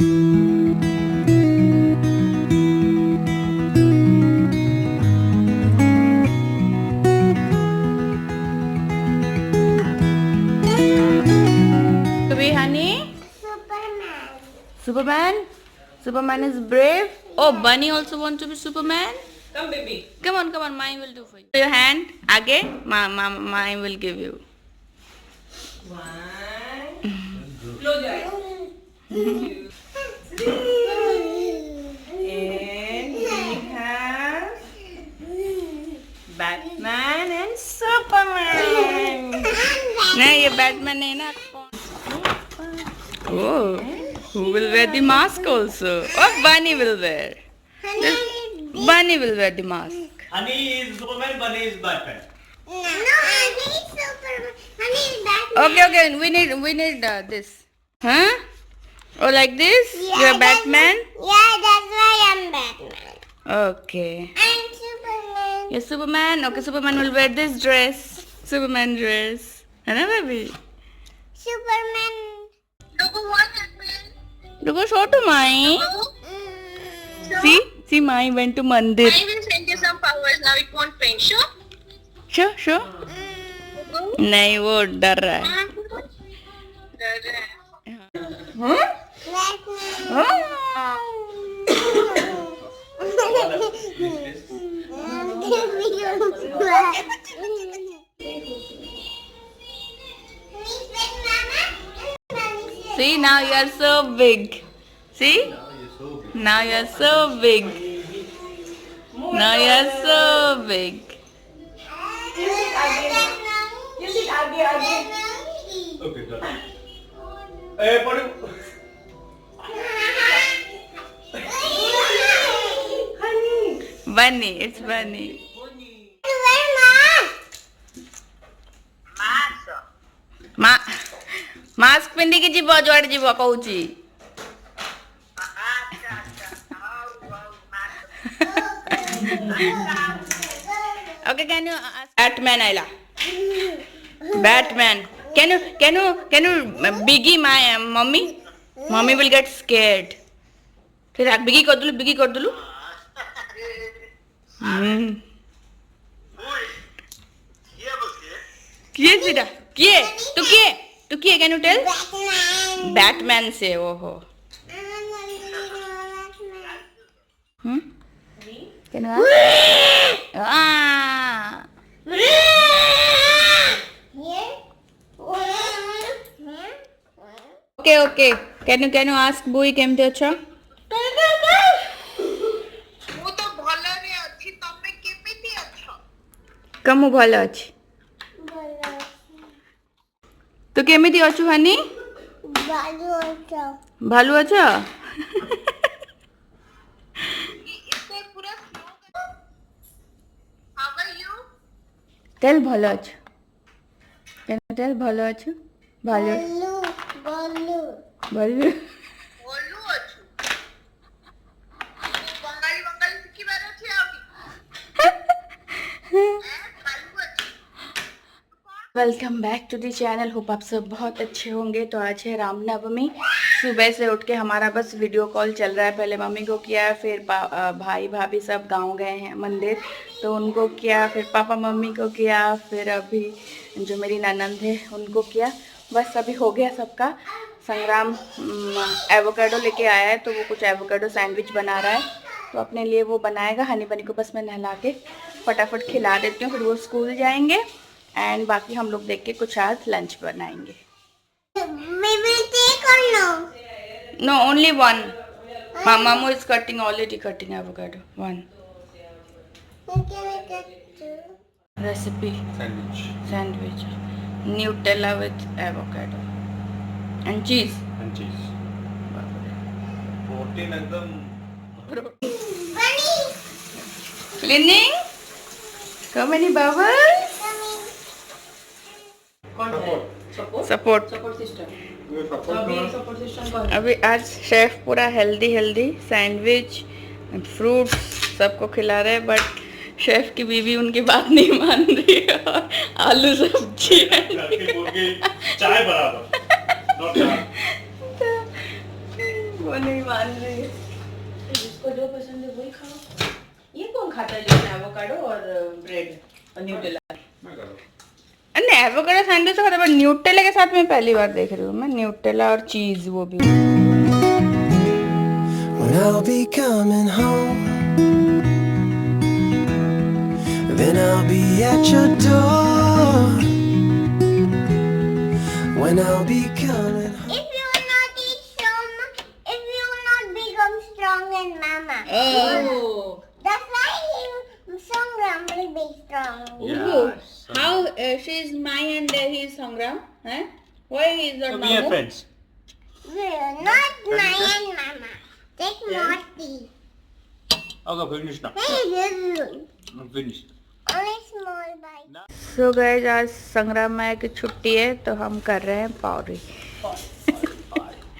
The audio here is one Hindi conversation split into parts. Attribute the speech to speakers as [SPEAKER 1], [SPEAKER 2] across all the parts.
[SPEAKER 1] Honey? Superman. Superman? Superman is brave. Oh, Bunny also wants to be Superman?
[SPEAKER 2] Come, baby.
[SPEAKER 1] Come on, come on. Mine will do for you. Your hand. Aage. Mine will give you.
[SPEAKER 2] One. Close your eyes. Two. And we have Batman and Superman.
[SPEAKER 1] नहीं ये बैटमैन है ना. Oh, who will wear the mask also? Oh, Bunny will wear. Bunny will wear the mask.
[SPEAKER 3] Honey is Superman, Bunny is Batman.
[SPEAKER 4] No, Honey is Superman. Honey is Batman.
[SPEAKER 1] Okay. We need this. Huh? Oh, like this?
[SPEAKER 4] Yeah,
[SPEAKER 1] You're Batman?
[SPEAKER 4] Yeah, that's why I'm Batman.
[SPEAKER 1] Okay.
[SPEAKER 4] I'm Superman.
[SPEAKER 1] You're Superman? Okay, Superman will wear this dress. Superman dress. है ना baby?
[SPEAKER 4] Superman.
[SPEAKER 1] Look, show to Mai. See, Mai went to mandir.
[SPEAKER 5] I will send you some powers now. It won't pain. Sure?
[SPEAKER 1] Sure. नहीं वो डर रहा है. See, now you are so big. See? Now you are so big. Now you are so big.
[SPEAKER 2] You sit again.
[SPEAKER 3] Okay, done. Hey, put it.
[SPEAKER 1] Bunny, it's Bunny. Mask ପିନ୍ଧିକି ଯିବ ଯୁଆଡେ ଯିବ କହୁଛି. Okay, can you Batman Ayla? Batman. Can you biggie my mommy? Mommy will get scared. फिर बिगी कर दूलू. किए सीधा किए तू किए कैन यू टेल. बैटमैन से ओहो. Can okay can you ask बुई केमती अछ.
[SPEAKER 5] ମୁଁ ତ ଭଲରେ ଅଛି ତମେ କେମିତି ଅଛ?
[SPEAKER 1] कमु भल अछि. तू केमिति अछु हनी? भालू अछ.
[SPEAKER 5] ଏତେ ପୁରା How are you?
[SPEAKER 1] टेल भल अछु. कैन टेल भल अछु. भालू भालू
[SPEAKER 5] ଭଲୁ ଅଛୁ ବଙ୍ଗାଳୀ ଶିଖିବାର ଅଛି ଆଉ ଭାଲୁ ଅଛୁ
[SPEAKER 1] welcome back to the channel. Hope आप सब बहुत अच्छे होंगे. तो आज है रामनवमी. सुबह से उठ के हमारा बस वीडियो कॉल चल रहा है. पहले मम्मी को किया, फिर भाई भाभी सब गांव गए हैं मंदिर तो उनको किया, फिर पापा मम्मी को किया, फिर अभी जो मेरी ननंद है उनको किया. बस अभी हो गया सबका. संग्राम एवोकाडो लेके आया है तो वो कुछ एवोकाडो सैंडविच बना रहा है तो अपने लिए वो बनाएगा. हनी बनी को बस मैं नहला के फटाफट खिला देती हूँ, फिर वो स्कूल जाएंगे एंड बाकी हम लोग देख के कुछ आज लंच बनाएंगे. No, only one. Mamu is already cutting avocado. One. Recipe. Sandwich. Nutella with avocado. And cheese.
[SPEAKER 3] Protein एकदम.
[SPEAKER 1] Cleaning. How many bubbles? Support. अभी आज शेफ पूरा हेल्दी सैंडविच फ्रूट्स सबको खिला रहे हैं, बट शेफ की बीवी उनकी बात नहीं मान रही है और आलू सब्जी
[SPEAKER 3] चाय बराबर.
[SPEAKER 1] वो नहीं मान रही है। जिसको जो पसंद है वही खाओ। ये कौन खाता है लेकिन एवोकाडो और ब्रेड और न्यूटेला? नहीं, एवोकाडो सैंडविच तो खाता है, पर न्यूटेला के साथ मैं पहली बार देख रही हूँ। मैं न्यूटेला और चीज वो भी।
[SPEAKER 6] When I'll be coming home, then I'll be at your door. When I'll be coming home.
[SPEAKER 4] If you will not eat so much, if you will not become strong in mama.
[SPEAKER 1] Oh.
[SPEAKER 4] That's why Sangram will be strong.
[SPEAKER 1] Ooh. How she is my and he is Sangram? Huh? Why is that
[SPEAKER 3] We are
[SPEAKER 1] Mamu?
[SPEAKER 3] friends.
[SPEAKER 4] Not my and mama. Take Morty.
[SPEAKER 3] Okay, finish now.
[SPEAKER 4] Hey, little.
[SPEAKER 3] Finish.
[SPEAKER 4] Only small bite.
[SPEAKER 1] So guys, आज संग्राम माया की छुट्टी है तो हम कर रहे हैं पावरी।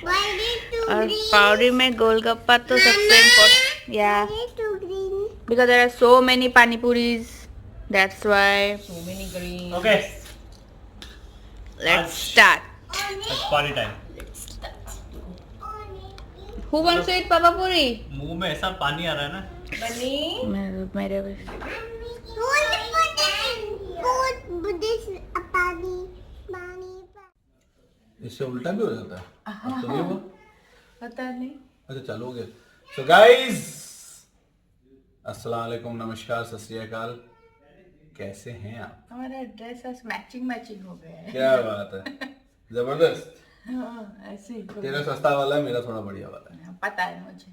[SPEAKER 4] Why did two
[SPEAKER 1] और
[SPEAKER 4] green?
[SPEAKER 1] पावरी में गोलगप्पा तो सबसे इम्पोर्टेंट। या
[SPEAKER 4] Why did two green?
[SPEAKER 1] Because there are so many pani puris, that's why.
[SPEAKER 3] Okay.
[SPEAKER 1] Let's start.
[SPEAKER 3] It's party time.
[SPEAKER 1] Who wants to eat पापा पूरी?
[SPEAKER 3] मुंह में ऐसा पानी आ रहा है ना।
[SPEAKER 1] मेरे
[SPEAKER 4] Put this pani.
[SPEAKER 7] इससे उल्टा भी हो जाता है। अब तो नहीं हुआ?
[SPEAKER 1] पता नहीं।
[SPEAKER 7] अच्छा चलो हो गया। सो गाइस, अस्सलाम वालेकुम, नमस्कार, सत श्री अकाल। कैसे हैं आप?
[SPEAKER 1] हमारा ड्रेस आज मैचिंग हो गया है।
[SPEAKER 7] क्या बात है, जबरदस्त।
[SPEAKER 1] हाँ, ऐसे ही
[SPEAKER 7] तेरा सस्ता वाला है, मेरा थोड़ा बढ़िया वाला है।
[SPEAKER 1] पता है मुझे,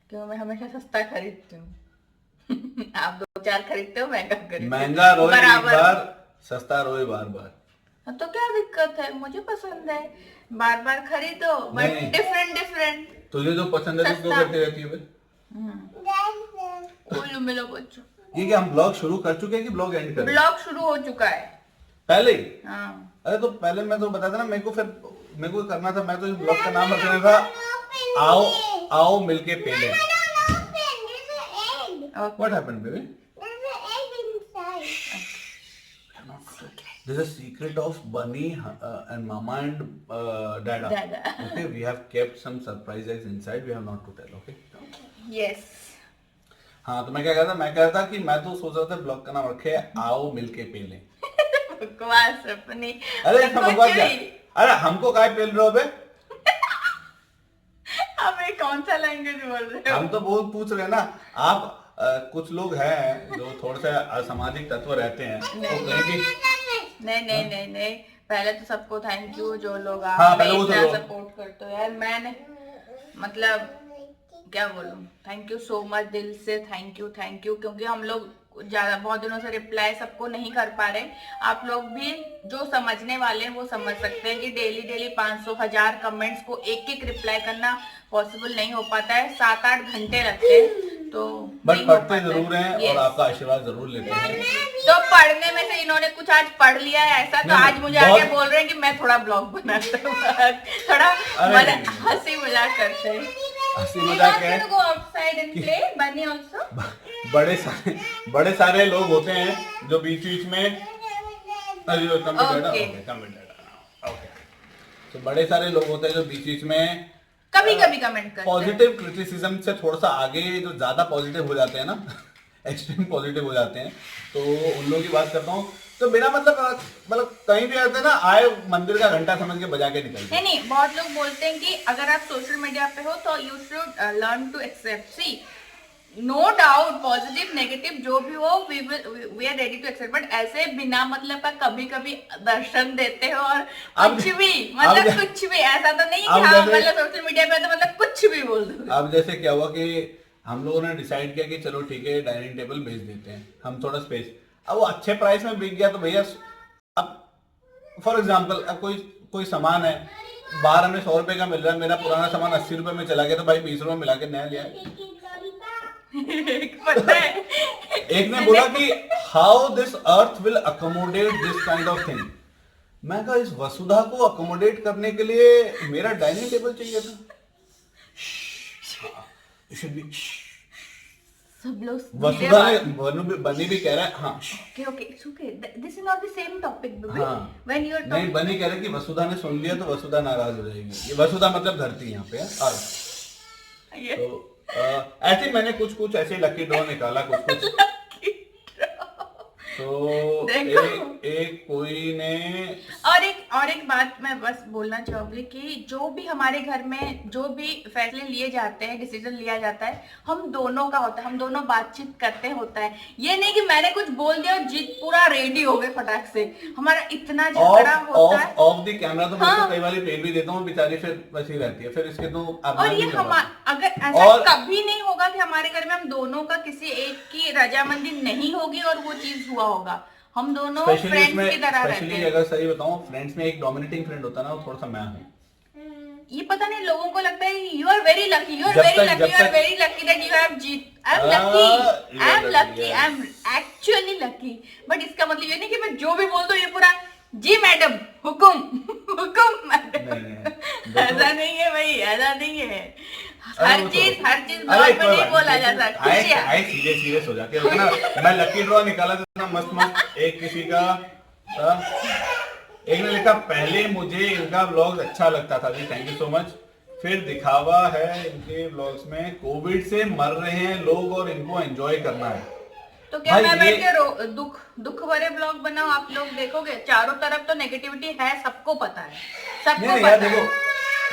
[SPEAKER 1] क्यों मैं हमेशा सस्ता खरीदती हूँ। आप 2-4 खरीदते हो, महंगा खरीदते हो।
[SPEAKER 7] महंगा रोए एक
[SPEAKER 1] बराबर।
[SPEAKER 7] बार, सस्ता रोए बार बार।
[SPEAKER 1] तो क्या दिक्कत है? मुझे पसंद है, बार बार खरीदो, बट
[SPEAKER 7] नहीं।
[SPEAKER 1] डिफरेंट।
[SPEAKER 7] तुझे जो पसंद है तो क्यों
[SPEAKER 1] सस्ता।
[SPEAKER 7] करती रहती है बे?
[SPEAKER 1] बोलो मेरे बच्चों।
[SPEAKER 7] ये क्या हम ब्लॉग शुरू कर चुके हैं कि ब्लॉग एंड कर रहे हैं?
[SPEAKER 1] ब्लॉग शुरू हो चुका है।
[SPEAKER 7] पहले ही?
[SPEAKER 1] हाँ।
[SPEAKER 7] अरे तो पहले मैं तो बताता ना, मेरे को करना था, मैं तो इस ब्लॉग का नाम रखना था आओ मिलके पेले। What happened, baby?
[SPEAKER 4] There's an egg inside.
[SPEAKER 7] This is a secret of Bunny and Mama and Dada.
[SPEAKER 1] Dada.
[SPEAKER 7] Okay, we have kept some surprise eggs inside. We have not to tell. Okay.
[SPEAKER 1] Yes.
[SPEAKER 7] हाँ, तो मैं क्या कहता था? मैं कह रहा था कि मैं तो सोच रहा था ब्लॉग का नाम रखे आओ मिलके पेले।
[SPEAKER 1] बकवास अपनी।
[SPEAKER 7] अरे इसमें बकवास क्या? अरे हमको काय पेल रहे हो बे?
[SPEAKER 1] अब ये कौन सा लैंग्वेज बोल रहे हो?
[SPEAKER 7] हम तो बहुत पूछ रहे हैं ना। आप कुछ लोग हैं जो थोड़े से असामाजिक तत्व रहते हैं, वो कहेंगे
[SPEAKER 1] नहीं। पहले तो सबको थैंक यू जो लोग
[SPEAKER 7] हाँ,
[SPEAKER 1] आप
[SPEAKER 7] पहले वो
[SPEAKER 1] इतना
[SPEAKER 7] तो
[SPEAKER 1] सपोर्ट करते हो यार। मैंने मतलब क्या बोलूं, थैंक यू सो मच, दिल से थैंक यू, क्योंकि हम लोग बहुत दिनों से रिप्लाई सबको नहीं कर पा रहे। आप लोग भी जो समझने वाले हैं वो समझ सकते हैं कि डेली 500,000 कमेंट्स को एक रिप्लाई करना पॉसिबल नहीं हो पाता है, 7-8 घंटे लगते हैं। तो
[SPEAKER 7] बट
[SPEAKER 1] नहीं हो
[SPEAKER 7] पढ़ते
[SPEAKER 1] पाता है।
[SPEAKER 7] जरूर हैं और
[SPEAKER 1] Yes.
[SPEAKER 7] आपका आशीर्वाद जरूर लेते हैं।
[SPEAKER 1] तो पढ़ने में से इन्होंने कुछ आज पढ़ लिया है ऐसा, तो
[SPEAKER 7] नहीं,
[SPEAKER 1] आज मुझे
[SPEAKER 7] बहुत-
[SPEAKER 1] आगे बोल रहे हैं कि मैं थोड़ा ब्लॉग बनाता हूँ। थोड़ा
[SPEAKER 7] अरे नहीं।
[SPEAKER 1] हंसी मजाक करते हैं।
[SPEAKER 7] हंसी मजाक है।
[SPEAKER 1] go outside and play, Bunny also?
[SPEAKER 7] बड़े सारे लोग होते हैं जो बीच में
[SPEAKER 1] Okay.
[SPEAKER 7] तो बड़े सारे लोग होते हैं जो बीच में
[SPEAKER 1] कभी कमेंट करते हैं।
[SPEAKER 7] पॉजिटिव क्रिटिसिज्म से थोड़ा सा आगे जो ज्यादा पॉजिटिव हो जाते हैं ना, एक्सट्रीम पॉजिटिव हो जाते हैं, तो उन लोगों की बात करता हूँ। तो बिना मतलब कहीं भी आते हैं ना, आए मंदिर का घंटा समझ के बजा के निकलते।
[SPEAKER 1] नहीं, बहुत लोग बोलते हैं कि अगर आप सोशल मीडिया पे हो तो you should learn to accept. See, no doubt, positive negative जो भी हो, we are ready to accept, but ऐसे बिना मतलब का कभी दर्शन देते हो और कुछ भी मतलब कुछ भी ऐसा तो नहीं कि हाँ मतलब सोशल मीडिया पे तो मतलब कुछ भी बोल दो।
[SPEAKER 7] अब जैसे क्या हुआ कि हम लोगों ने डिसाइड किया कि चलो ठीक है, डाइनिंग टेबल बेच देते हैं हम, थोड़ा स्पेस। अब वो अच्छे प्राइस में बिक गया तो भैया, अब फॉर एग्जांपल अब कोई सामान है, बाहर हमें 100 रुपए का मिल रहा है, मेरा पुराना सामान 80 रुपए में चला गया, तो भाई 20 रुपए मिला के नया लिया।
[SPEAKER 1] पता है
[SPEAKER 7] एक ने बोला कि how this earth will accommodate this kind of thing. मैं कहा इस वसुधा को अकोमोडेट करने के लिए मेरा डाइनिंग टेबल चाहिए था।
[SPEAKER 1] सब लोग
[SPEAKER 7] वसुधा ने बनी भी कह रहा है हाँ।
[SPEAKER 1] Okay, this is not the same topic baby.
[SPEAKER 7] हाँ।
[SPEAKER 1] व्हेन यू आर
[SPEAKER 7] नहीं, बनी कह रहे कि वसुधा ने सुन लिया तो वसुधा नाराज हो जाएगी। ये वसुधा मतलब धरती यहाँ पे है।
[SPEAKER 1] है।
[SPEAKER 7] तो ऐसे मैंने कुछ ऐसे लकी ड्रॉ निकाला कुछ तो
[SPEAKER 1] देखो।
[SPEAKER 7] एक कोई ने
[SPEAKER 1] और एक बात मैं बस बोलना चाहूंगी कि जो भी हमारे घर में जो भी फैसले लिए जाते हैं, डिसीजन लिया जाता है, हम दोनों का होता है, हम दोनों बातचीत करते होता है। ये नहीं कि मैंने कुछ बोल दिया और जीत पूरा रेडी हो गए फटाक से। हमारा इतना झगड़ा होता है
[SPEAKER 7] ऑफ द कैमरा। तो मैं तो कई बार पेन भी देता हूँ, बेचारी फिर वैसी रहती है, फिर इसके तो
[SPEAKER 1] और ये अगर ऐसा कभी नहीं होगा कि हमारे घर में हम दोनों का किसी एक की रजामंदी नहीं होगी और वो चीज हुआ होगा। हम दोनों फ्रेंड्स की तरह रहते हैं।
[SPEAKER 7] अगर सही बताऊं, फ्रेंड्स में एक डोमिनेटिंग फ्रेंड होता है ना, वो थोड़ा सा मैं हूँ।
[SPEAKER 1] ये पता नहीं, लोगों को लगता है you are very lucky, you are very lucky, you are very lucky that you have जीत। I am lucky, I am actually lucky. But इसका मतलब ये नहीं कि मैं जो भी बोल दूं ये पूरा जी मैडम हुकुम मैडम। ऐसा नहीं है भाई, ऐसा नहीं है। हर चीज ब्लॉग में नहीं बोला जाता।
[SPEAKER 7] आए सीरियस हो जाके ना। मैं लकी ड्रॉ निकाला था इतना मस्त एक किसी का एक ने लिखा, पहले मुझे इनका व्लॉग अच्छा लगता था जी, थैंक यू सो मच। फिर दिखावा है इनके व्लॉग्स में, कोविड से मर रहे हैं लोग और इनको एंजॉय करना है।
[SPEAKER 1] तो क्या मैं बैठ के दुख भरे ब्लॉग बनाऊं? आप लोग देखोगे चारों तरफ तो नेगेटिविटी है, सबको पता है, सबको पता है।
[SPEAKER 7] देखो,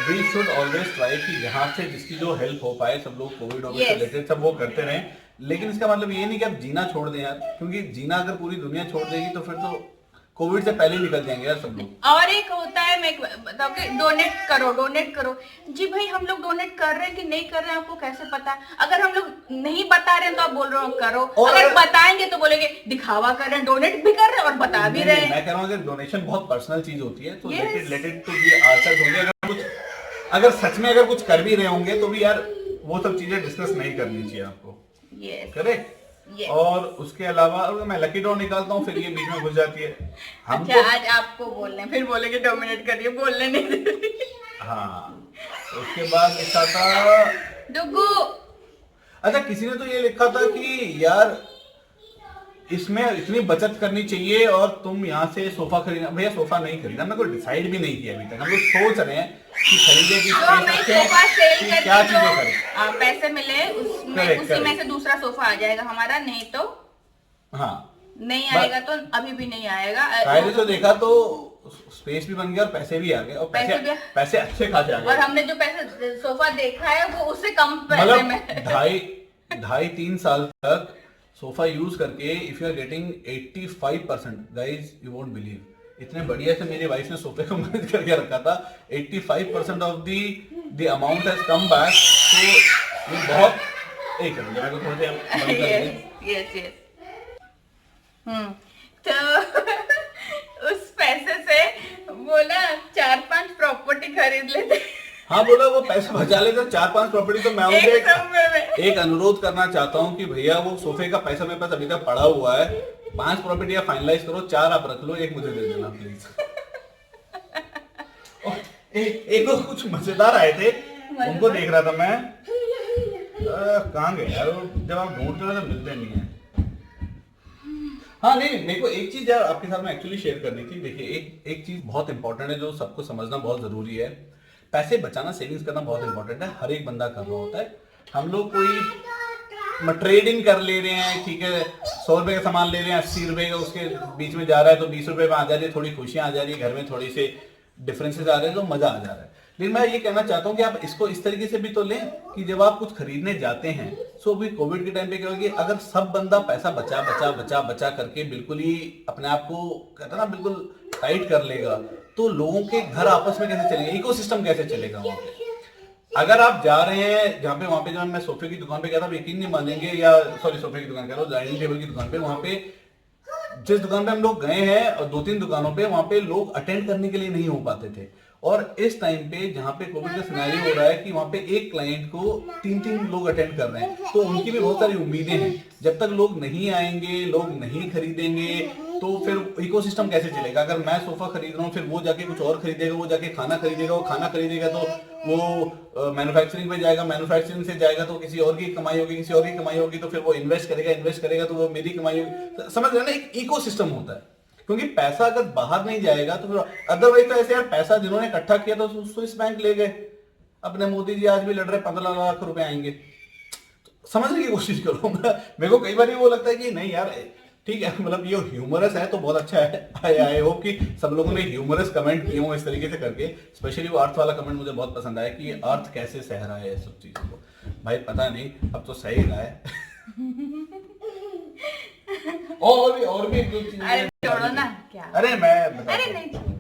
[SPEAKER 7] वी शुड ऑलवेज ट्राई कि जहाँ से जिसकी जो हेल्प हो पाए सब लोग कोविड से रिलेटेड सब वो करते रहें। लेकिन इसका मतलब ये नहीं कि आप जीना छोड़ दें यार, क्योंकि जीना अगर पूरी दुनिया छोड़ देगी तो फिर तो कोविड से पहले निकल जाएंगे यार सब लोग।
[SPEAKER 1] और एक होता है, मैं बताऊं कि डोनेट करो जी भाई। हम लोग डोनेट कर रहे हैं कि नहीं कर रहे हैं आपको कैसे पता? अगर हम लोग नहीं बता रहे हैं तो आप बोल रहे हो करो, अगर बताएंगे तो बोलेंगे दिखावा कर रहे हैं, डोनेट भी कर रहे हैं और बता भी रहे हैं।
[SPEAKER 7] मैं कह रहा हूँ कि डोनेशन बहुत पर्सनल चीज होती है, तो let it to be answers होंगे। अगर सच में अगर कुछ कर भी रहे होंगे तो भी यार वो सब चीजें डिस्कस नहीं करनी चाहिए आपको। करेक्ट। और उसके अलावा अगर मैं लकी ड्रॉ निकालता हूँ फिर ये बीच में घुस जाती है। हम
[SPEAKER 1] अच्छा, आज आपको बोलने फिर बोलेंगे डोमिनेट करिए, बोलने नहीं देती।
[SPEAKER 7] हाँ, उसके बाद लिखा था
[SPEAKER 1] डुगू।
[SPEAKER 7] अच्छा, किसी ने तो ये लिखा था कि यार इसमें इतनी बचत करनी चाहिए और तुम यहाँ से सोफा खरीदना। भैया सोफा नहीं खरीदना, मैं कोई डिसाइड भी नहीं किया अभी तक। हम लोग सोच रहे हैं कि खरीदे कि क्या चीजें करें,
[SPEAKER 1] पैसे मिले उसमें उसी में से दूसरा सोफा आ जाएगा हमारा, नहीं तो
[SPEAKER 7] हाँ
[SPEAKER 1] नहीं आएगा। तो अभी भी नहीं आएगा।
[SPEAKER 7] पहले तो देखा तो स्पेस भी बन गया और पैसे भी आ गए, और पैसे अच्छे खासे आ गए।
[SPEAKER 1] और हमने जो पैसे सोफा देखा है वो उससे कम पैसे में
[SPEAKER 7] 2.5-3 साल तक सोफा यूज करके if you are getting 85%, guys you won't believe, इतने बढ़िया से मेरी वाइफ ने सोफे को मैनेज करके रखा था। 85% of the amount has come back. तो ये बहुत एक मेरे को थोड़े से
[SPEAKER 1] तो उस पैसे से बोला 4-5 प्रॉपर्टी खरीद लेते।
[SPEAKER 7] हाँ बोला वो पैसे बचा लेते 4-5 प्रॉपर्टी। तो मैं उनसे एक अनुरोध करना चाहता हूँ कि भैया वो सोफे का पैसा मेरे पास अभी तक पड़ा हुआ है, 5 प्रॉपर्टी आप फाइनलाइज करो, 4 आप रख लो, 1 मुझे दे देना प्लीज। एक तो कुछ मजेदार आए थे, उनको देख रहा था मैं। कहाँ गए यार, जब आप ढूंढते हो तो मिलते नहीं है। हाँ नहीं, मेरे को एक चीज यार आपके साथ में एक्चुअली शेयर करनी थी। देखिए एक चीज बहुत इंपॉर्टेंट है जो सबको समझना बहुत जरूरी है। पैसे बचाना, सेविंग्स करना बहुत इंपॉर्टेंट है, हर एक बंदा कर रहा होता है। हम लोग कोई ट्रेडिंग कर ले रहे हैं, ठीक है, 100 रुपए का सामान ले रहे हैं, 80 रुपए का उसके बीच में जा रहा है तो 20 रुपए में आ जा रही है, थोड़ी खुशियां आ जा रही है, घर में थोड़ी से डिफरेंसेस आ रहे हैं तो मजा आ जा रहा है। लेकिन मैं ये कहना चाहता हूँ कि आप इसको इस तरीके से भी तो लें कि जब आप कुछ खरीदने जाते हैं, सो भी कोविड के टाइम पे क्या होगी, अगर सब बंदा पैसा बचा करके बिल्कुल ही अपने आप को कहता ना बिल्कुल टाइट कर लेगा, तो लोगों के घर आपस में कैसे चलेंगे, इकोसिस्टम कैसे चलेगा वहां पे। अगर आप जा रहे हैं जहाँ पे, वहां पे जब मैं सोफे की दुकान पे गया था, यकीन नहीं मानेंगे, या सॉरी सोफे की दुकान कह रहा हूँ, डाइनिंग टेबल की दुकान पे, वहां पे जिस दुकान पे हम लोग गए हैं और 2-3 दुकानों पे, वहां पे लोग अटेंड करने के लिए नहीं हो पाते थे। और इस टाइम पे जहाँ पे कोविड का सिनेरियो हो रहा है कि वहां पे एक क्लाइंट को 3-3 लोग अटेंड कर रहे हैं, तो उनकी भी बहुत सारी उम्मीदें हैं। जब तक लोग नहीं आएंगे, लोग नहीं खरीदेंगे, तो फिर इकोसिस्टम कैसे चलेगा। अगर मैं सोफा खरीद रहा हूँ, फिर वो जाके कुछ और खरीदेगा, वो जाके खाना खरीदेगा, वो खाना खरीदेगा तो वो मैन्युफैक्चरिंग पे जाएगा, मैन्युफैक्चरिंग से जाएगा तो किसी और की कमाई होगी, किसी और की कमाई होगी तो फिर वो इन्वेस्ट करेगा तो वो मेरी कमाई होगी। समझ रहे ना, एक इकोसिस्टम होता है। क्योंकि पैसा अगर बाहर नहीं जाएगा तो फिर अदरवाइज तो ऐसे यार पैसा जिन्होंने इकट्ठा किया था उसको स्विस बैंक ले गए, अपने मोदी जी आज भी लड़ रहे 15 लाख रुपए आएंगे। समझने की कोशिश करो। मेरे को कई बार वो लगता है कि नहीं यार ठीक है, मतलब ये ह्यूमरस है तो बहुत अच्छा है। आई होप कि सब लोगों ने ह्यूमरस कमेंट किए हों इस तरीके से करके। स्पेशली वो अर्थ वाला कमेंट मुझे बहुत पसंद आया कि अर्थ कैसे सह रहा है सब चीजों को। भाई पता नहीं, अब तो सही रहा है। और भी कुछ चीजें।
[SPEAKER 1] अरे छोड़ो ना क्या।
[SPEAKER 7] अरे मैं बता,
[SPEAKER 1] अरे नहीं छोड़ो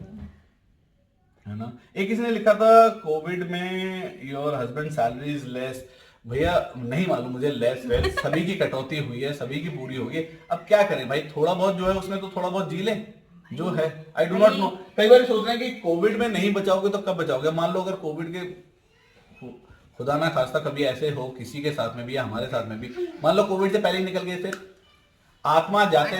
[SPEAKER 7] है ना। एक किसी ने लिखा था कोविड में your husband salary is less. भैया नहीं मालूम मुझे, लेस वेस सभी की कटौती हुई है, सभी की पूरी होगी। अब क्या करें भाई, थोड़ा बहुत जो है उसमें तो थोड़ा बहुत जी ले जो है। I do not know. कई बार सोच रहे हैं कि कोविड में नहीं बचाओगे तो कब बचाओगे। मान लो अगर कोविड के खुदा ना खास्ता कभी ऐसे हो किसी के साथ में भी या हमारे साथ में भी, मान लो कोविड से पहले ही निकल गए, फिर आत्मा जाते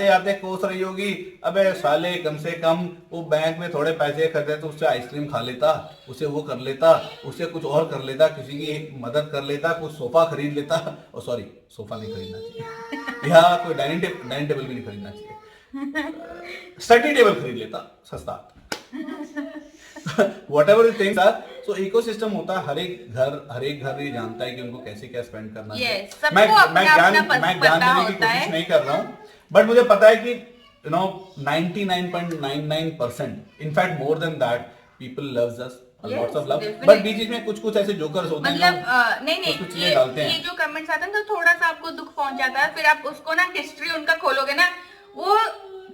[SPEAKER 7] जाते कोस रही होगी, अबे साले कम से कम वो बैंक में थोड़े पैसे खर्चे तो उससे आइसक्रीम खा लेता, उसे वो कर लेता, उसे कुछ और कर लेता, किसी की मदद कर लेता, कुछ सोफा खरीद लेता। और सॉरी, सोफा नहीं खरीदना चाहिए या कोई डाइनिंग टेबल भी नहीं खरीदना चाहिए, स्टडी टेबल खरीद लेता सस्ता। whatever the things are, so ecosystem होता है। हर एक घर ये जानता है कि उनको कैसे क्या स्पेंड करना चाहिए। मैं ज्ञान देने की कोशिश नहीं कर रहा हूँ, बट मुझे पता है कि 99.99% in fact more than that people loves us, lots of love. But बीच में कुछ ऐसे जोकर्स होते हैं,
[SPEAKER 1] मतलब नहीं ये जो कमेंट्स आते हैं तो थोड़ा सा आपको दुख पहुंच जाता है। फिर आप उसको ना हिस्ट्री उनका खोलोगे ना, वो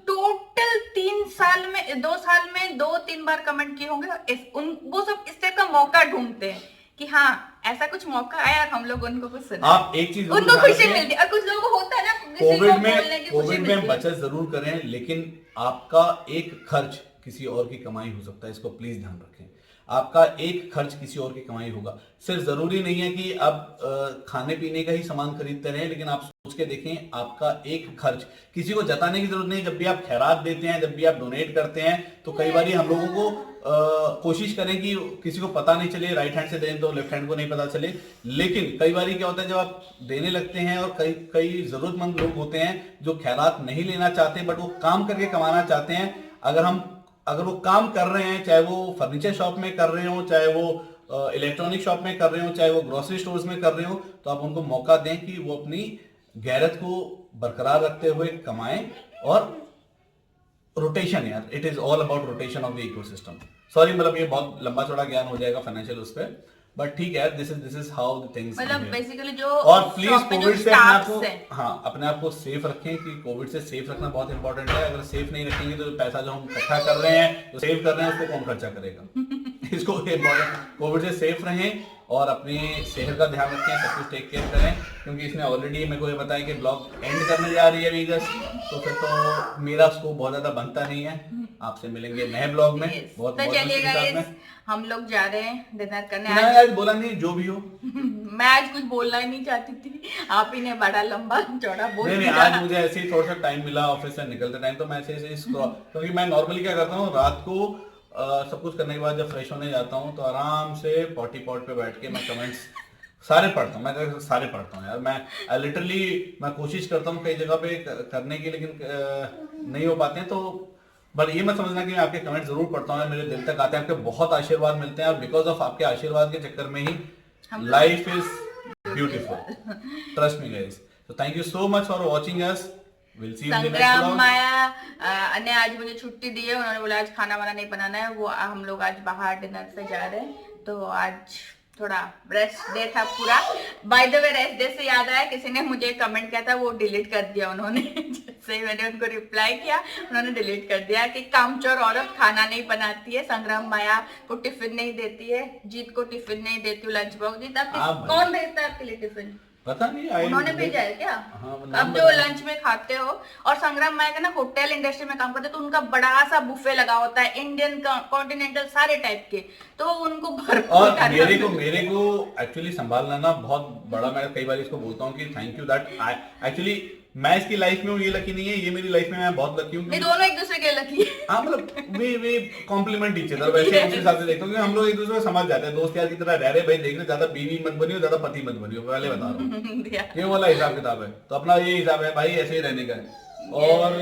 [SPEAKER 1] टोटल 2 साल में 2-3 बार कमेंट किए होंगे। वो सब इस टाइप का मौका ढूंढते हैं कि हाँ ऐसा कुछ मौका आया और हम लोग उनको कुछ सुना।
[SPEAKER 7] आप एक चीज
[SPEAKER 1] उनको खुशी मिलती है। और कुछ लोगों को होता है ना
[SPEAKER 7] कोविड में बचत जरूर करें, लेकिन आपका एक खर्च किसी और की कमाई हो सकता है, इसको प्लीज ध्यान रखें। आपका एक खर्च किसी और की कमाई होगा। सिर्फ जरूरी नहीं है कि आप खाने पीने का ही सामान खरीदते रहें, लेकिन आप सोच के देखें आपका एक खर्च किसी को जताने की जरूरत नहीं। जब भी आप खैरात देते हैं, जब भी आप डोनेट करते हैं, तो कई बार हम लोगों को कोशिश करें कि किसी को पता नहीं चले, राइट हैंड से दें तो लेफ्ट हैंड को नहीं पता चले। लेकिन कई बार क्या होता है, जब आप देने लगते हैं और कई जरूरतमंद लोग होते हैं जो खैरात नहीं लेना चाहते बट वो काम करके कमाना चाहते हैं। अगर वो काम कर रहे हैं, चाहे वो फर्नीचर शॉप में कर रहे हो, चाहे वो इलेक्ट्रॉनिक शॉप में कर रहे हो, चाहे वो ग्रोसरी स्टोर्स में कर रहे हो, तो आप उनको मौका दें कि वो अपनी गैरत को बरकरार रखते हुए कमाएं। और रोटेशन, यार it is all about rotation of the ecosystem. Sorry, मतलब ये बहुत लंबा चौड़ा ज्ञान हो जाएगा फाइनेंशियल उस पर, बट ठीक है, this is how the things.
[SPEAKER 1] मतलब बेसिकली जो
[SPEAKER 7] और प्लीज कोविड से अपने आप को सेफ रखें, कि कोविड से सेफ रखना बहुत इंपॉर्टेंट है। अगर सेफ नहीं रखेंगे तो पैसा जो हम इकट्ठा कर रहे हैं, जो सेव कर रहे हैं, उसको कौन खर्चा करेगा। इसको कोविड से सेफ रहें और अपनी सेहत का ध्यान रखें, सब कुछ टेक केयर करें, क्योंकि इसने ऑलरेडी मेरे को ये बताया कि ब्लॉग एंड करने जा रही है वीगस, तो फिर तो मेरा उसको बहुत ज्यादा बनता नहीं है। आपसे मिलेंगे नए ब्लॉग में। बहुत
[SPEAKER 1] चलिएगा, हम लोग जा रहे हैं डिनर करने।
[SPEAKER 7] आज बोला नहीं, जो भी हो।
[SPEAKER 1] मैं आज कुछ बोलना ही नहीं चाहती थी, आप ही ने बड़ा लंबा चौड़ा बोल
[SPEAKER 7] नहीं, आज मुझे ऐसे ही थोड़ा सा टाइम मिला ऑफिस से निकलते टाइम, तो मैं ऐसे क्योंकि मैं नॉर्मली क्या करता हूँ, रात को सब कुछ करने के बाद जब फ्रेश होने जाता हूँ तो आराम से पॉटी पॉट पे बैठ के मैं कमेंट्स सारे पढ़ता हूँ। मैं सारे पढ़ता हूँ यार। मैं लिटरली मैं कोशिश करता हूँ कई जगह पे करने की, लेकिन नहीं हो पाते हैं। तो बट ये मत समझना कि मैं आपके कमेंट जरूर पढ़ता हूँ, मेरे दिल तक आते हैं, आपके बहुत आशीर्वाद मिलते हैं, और बिकॉज ऑफ आपके आशीर्वाद के चक्कर में ही life is beautiful, trust me guys. तो thank you so much for watching us. We'll see you in the next vlog.
[SPEAKER 1] संग्राम माया ने आज मुझे छुट्टी दी है, उन्होंने बोला आज खाना वाना नहीं बनाना है, वो हम लोग आज बाहर डिनर पे जा रहे हैं, तो आज थोड़ा रेस्ट डे था पूरा। By the way rest day से याद आया, किसी ने मुझे कमेंट किया था, वो डिलीट कर दिया उन्होंने। जैसे मैंने उनको रिप्लाई किया, उन्होंने डिलीट कर दिया कि कामचोर औरत खाना नहीं बनाती है, संग्राम माया को टिफिन नहीं देती है, जीत को टिफिन नहीं देती हूँ लंच बॉक्स। जीत आप कौन भेजता है आपके लिए टिफिन?
[SPEAKER 7] पता नहीं,
[SPEAKER 1] उन्होंने भेजा है क्या? अब जो लंच में खाते हो, और संग्राम माया का ना होटल इंडस्ट्री में काम करते, तो उनका बड़ा सा बुफे लगा होता है, इंडियन कॉन्टिनेंटल सारे टाइप के, तो उनको भरपूर।
[SPEAKER 7] और मेरे को एक्चुअली संभालना ना बहुत बड़ा, मैं कई बार इसको बोलता हूँ कि थैंक यू दैट एक्चुअली मैं इसकी लाइफ में हूँ, ये लकी नहीं है, ये मेरी लाइफ में मैं बहुत लकी हूँ।
[SPEAKER 1] दोनों एक दूसरे के लकी है।
[SPEAKER 7] हाँ, मतलब वे कॉम्प्लीमेंट ईच अदर, वैसे उस हिसाब से देखता हूँ कि हम लोग एक दूसरे को समझ जाते हैं, दोस्त यार की तरह रह रहे। भाई देख रहे, ज्यादा बीवी मत बनियो, ज्यादा पति मत बनियो, पहले बता रहा हूँ। ये वाला हिसाब किताब है, तो अपना ये हिसाब है भाई, ऐसे ही रहने का है। और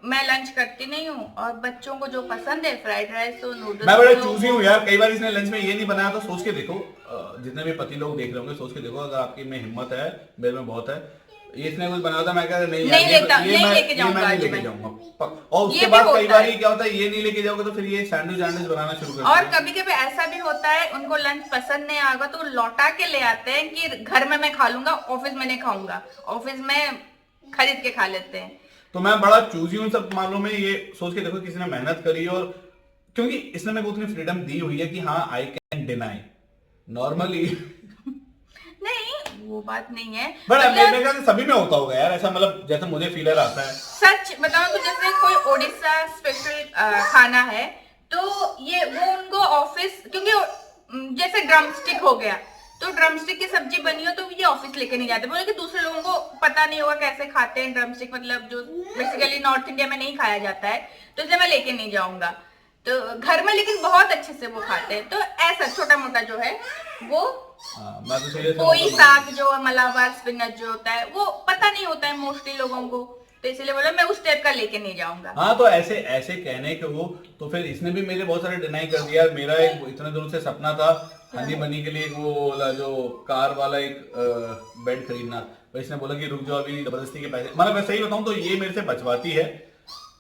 [SPEAKER 1] मैं लंच करती नहीं हूँ और बच्चों को जो पसंद है फ्राइड राइस और नूडल्स,
[SPEAKER 7] मैं बड़ा
[SPEAKER 1] तो
[SPEAKER 7] चूजी हूँ यार। कई बार इसने लंच में ये नहीं बनाया तो सोच के देखो, जितने भी पति लोग देख रहे होंगे सोच के देखो, अगर आपकी में हिम्मत है, मेरे में बहुत है, ये इसने कुछ बनाया था मैं कह नहीं
[SPEAKER 1] नहीं लेता,
[SPEAKER 7] ये
[SPEAKER 1] नहीं
[SPEAKER 7] मैं
[SPEAKER 1] लेके जाऊंगा
[SPEAKER 7] नहीं
[SPEAKER 1] आज
[SPEAKER 7] लेके
[SPEAKER 1] मैं।
[SPEAKER 7] जाऊंगा। और उसके
[SPEAKER 1] ये
[SPEAKER 7] बाद
[SPEAKER 1] भी
[SPEAKER 7] कई
[SPEAKER 1] होता
[SPEAKER 7] बार
[SPEAKER 1] है।
[SPEAKER 7] ये क्या होता है, ये नहीं लेके जाओगे तो फिर ये सैंडविच बनाना शुरू करते
[SPEAKER 1] और
[SPEAKER 7] हैं।
[SPEAKER 1] कभी कभी ऐसा भी होता है उनको लंच पसंद नहीं आएगा तो लौटा के ले आते हैं कि घर में मैं खा लूंगा, ऑफिस में नहीं खाऊंगा, ऑफिस में खरीद के खा लेते हैं।
[SPEAKER 7] तो मैं बड़ा चूजी हूँ सब मामलों में। ये सोच के देखो किसी ने मेहनत करी और क्योंकि इसने मेरे को उतनी फ्रीडम दी हुई है कि हाँ आई कैन डिनाई नॉर्मली।
[SPEAKER 1] नहीं वो बात नहीं है,
[SPEAKER 7] बट
[SPEAKER 1] मतलब
[SPEAKER 7] मेरे ख्याल से सभी में होता होगा यार ऐसा, मतलब जैसे मुझे फीलर आता है।
[SPEAKER 1] सच बताऊं तो जैसे कोई ओडिशा स्पेशल खाना है तो ये वो उनको ऑफिस, क्योंकि जैसे ड्रमस्टिक हो गया तो ड्रमस्टिक की सब्जी बनी हो तो ये ऑफिस लेके नहीं जाते, बोले कि दूसरे लोगों को पता नहीं होगा कैसे खाते हैं ड्रमस्टिक, मतलब जो बेसिकली नॉर्थ इंडिया में नहीं खाया जाता है, तो इसलिए मैं लेके नहीं जाऊंगा। तो घर में लेकिन बहुत अच्छे से वो खाते हैं। तो ऐसा छोटा मोटा जो है वो
[SPEAKER 7] मैं तो सीरियस
[SPEAKER 1] कोई साग जो मलाबार स्पिनच जो होता है वो पता नहीं होता है मोस्टली लोगों को, तो इसलिए बोला मैं उस टाइप का लेके नहीं जाऊंगा।
[SPEAKER 7] हाँ तो ऐसे ऐसे कहने के वो तो फिर इसने भी मेरे बहुत सारे डिनाई कर दिया। मेरा एक इतने दिनों से सपना था हनी बनी के लिए एक वो वाला जो कार वाला एक बेड खरीदना, तो इसने बोला कि रुक जाओ अभी जबरदस्ती के पैसे, मतलब मैं सही बताऊं तो ये मेरे से बचवाती है।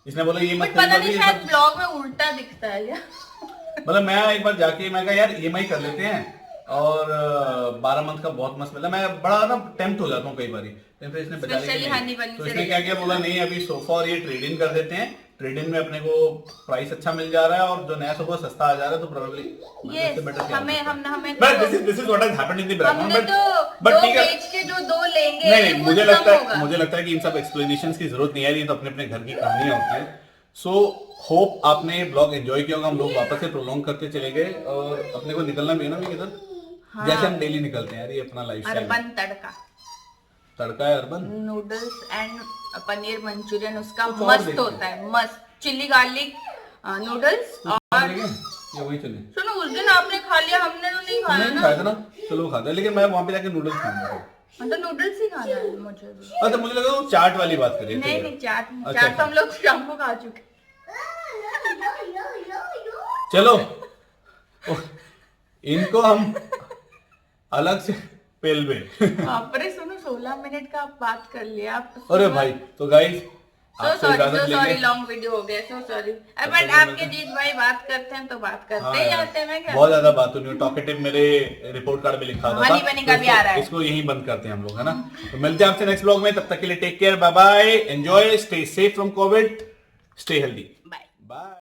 [SPEAKER 7] इसने बोला ये मत
[SPEAKER 1] बट पता नहीं
[SPEAKER 7] खरीदो,
[SPEAKER 1] शायद ब्लॉग में उल्टा दिखता है क्या?
[SPEAKER 7] मतलब मैं एक बार जाके मैं कहा यार EMI कर लेते हैं और 12 मंथ का बहुत मस्त मिला। मैं बड़ा ना टेम्प्ट हो जाता हूँ कई बार, फिर इसने बचा लिया
[SPEAKER 1] Especially
[SPEAKER 7] कि
[SPEAKER 1] हनी
[SPEAKER 7] नहीं।
[SPEAKER 1] बनी
[SPEAKER 7] तो
[SPEAKER 1] से
[SPEAKER 7] इसने क्या किया, बोला नहीं अभी सोफा और ये ट्रेड इन कर देते हैं, ट्रेड इन में अपने को प्राइस अच्छा मिल जा रहा है और जो नया सोफा सस्ता आ जा रहा है, तो प्रोबेबली
[SPEAKER 1] ये हमें
[SPEAKER 7] but this is what has happened in the background.
[SPEAKER 1] हमने तो
[SPEAKER 7] बट
[SPEAKER 1] दो
[SPEAKER 7] ठीक है,
[SPEAKER 1] बेच के जो दो लेंगे
[SPEAKER 7] नहीं
[SPEAKER 1] वो
[SPEAKER 7] मुझे
[SPEAKER 1] कम
[SPEAKER 7] लगता
[SPEAKER 1] होगा।
[SPEAKER 7] है कि इन सब एक्सप्लेनेशंस की जरूरत नहीं है, ये तो अपने अपने घर की कहानियां होती हैं। सो होप आपने ब्लॉग एंजॉय किया होगा। हम लोग वापस से प्रोलॉन्ग करते चले गए और अपने को निकलना भी है ना भी किधर, जैसे हम डेली निकलते हैं यार, ये अपना लाइफस्टाइल है।
[SPEAKER 1] अर्बन तड़का
[SPEAKER 7] तड़का है urban
[SPEAKER 1] noodles and paneer Manchurian उसका
[SPEAKER 7] कुछ और
[SPEAKER 1] मस्त
[SPEAKER 7] देखते
[SPEAKER 1] होता है, मस्त चिल्ली गार्लिक नूडल्स। और
[SPEAKER 7] ये वही चले
[SPEAKER 1] सुनो उस दिन आपने खा लिया, हमने तो नहीं खाया
[SPEAKER 7] नहीं
[SPEAKER 1] ना।
[SPEAKER 7] खाया था ना, चलो खाते हैं, लेकिन मैं वहां पे जाके नूडल्स खाऊंगा।
[SPEAKER 1] हाँ, तो नूडल्स ही खाना है मुझे भी।
[SPEAKER 7] अच्छा मुझे लगा वो चाट वाली बात कर रही थी।
[SPEAKER 1] नहीं चाट
[SPEAKER 7] अच्छा,
[SPEAKER 1] चाट तो हम लोग शाम को खा चुके।
[SPEAKER 7] चलो इनको हम अलग से पेलवे।
[SPEAKER 1] बापरे सुनो 16 मिनट का आप बात कर लिया आप।
[SPEAKER 7] अरे भाई तो गाइस आपसे इजाजत
[SPEAKER 1] सॉरी
[SPEAKER 7] लेंगे।
[SPEAKER 1] लॉन्ग वीडियो हो गया, सो सॉरी। बट आपके जीत भाई बात करते हैं तो बात करते ही जाते हैं। मैं क्या
[SPEAKER 7] बहुत ज्यादा बात होनी है, टॉकेटिव मेरे रिपोर्ट कार्ड में लिखा था।
[SPEAKER 1] हनी बनी का भी आ रहा है।
[SPEAKER 7] इसको यहीं बंद करते हैं हम लोग, है ना। तो मिलते हैं आपसे नेक्स्ट ब्लॉग में, तब तक के लिए take care, bye bye, enjoy, stay safe from covid, stay healthy.
[SPEAKER 1] Bye.